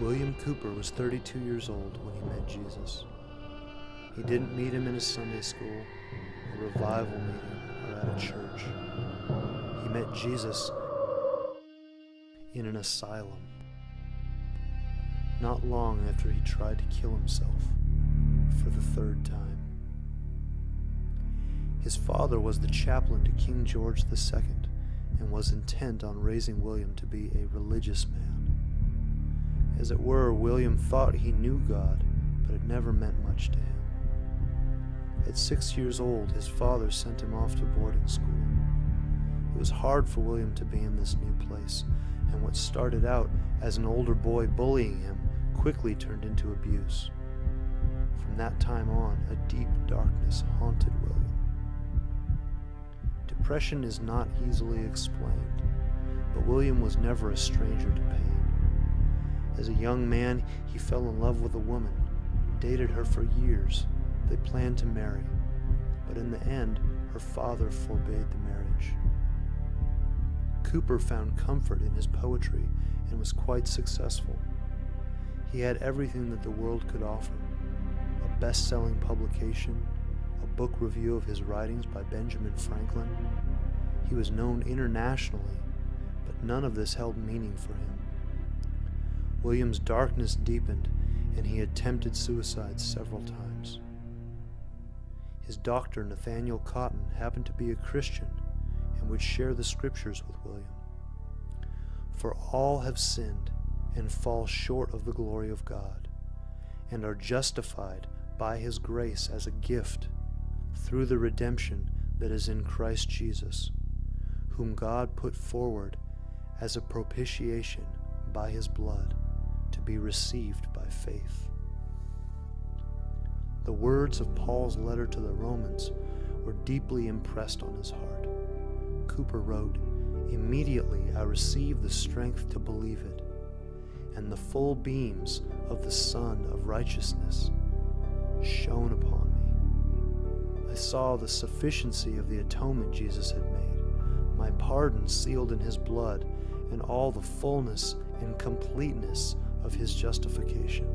Wiliam Cowper was 32 years old when he met Jesus. He didn't meet him in a Sunday school, a revival meeting, or at a church. He met Jesus in an asylum, not long after he tried to kill himself for the third time. His father was the chaplain to King George II and was intent on raising William to be a religious man. As it were, William thought he knew God, but it never meant much to him. At 6 years old, his father sent him off to boarding school. It was hard for William to be in this new place, and what started out as an older boy bullying him quickly turned into abuse. From that time on, a deep darkness haunted William. Depression is not easily explained, but William was never a stranger to pain. As a young man, he fell in love with a woman, dated her for years. They planned to marry, but in the end, her father forbade the marriage. Cowper found comfort in his poetry and was quite successful. He had everything that the world could offer: a best-selling publication, a book review of his writings by Benjamin Franklin. He was known internationally, but none of this held meaning for him. William's darkness deepened, and he attempted suicide several times. His doctor, Nathaniel Cotton, happened to be a Christian and would share the scriptures with William. For all have sinned and fall short of the glory of God, and are justified by his grace as a gift through the redemption that is in Christ Jesus, whom God put forward as a propitiation by his blood, to be received by faith. The words of Paul's letter to the Romans were deeply impressed on his heart. Cowper wrote, "Immediately I received the strength to believe it, and the full beams of the Sun of Righteousness shone upon me. I saw the sufficiency of the atonement Jesus had made, my pardon sealed in his blood, and all the fullness and completeness of his justification."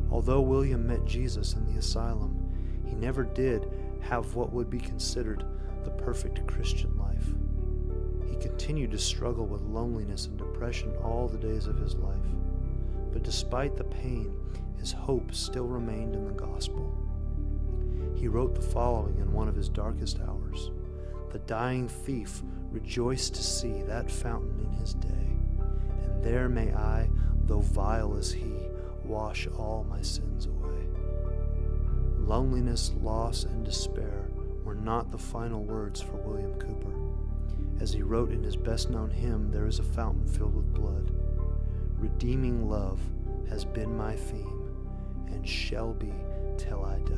Although William met Jesus in the asylum, he never did have what would be considered the perfect Christian life. He continued to struggle with loneliness and depression all the days of his life. But despite the pain, his hope still remained in the gospel. He wrote the following in one of his darkest hours: "The dying thief rejoiced to see that fountain in his day, and there may I, though vile as he, wash all my sins away." Loneliness, loss, and despair were not the final words for Wiliam Cowper. As he wrote in his best-known hymn, "There is a fountain filled with blood," "Redeeming love has been my theme, and shall be till I die."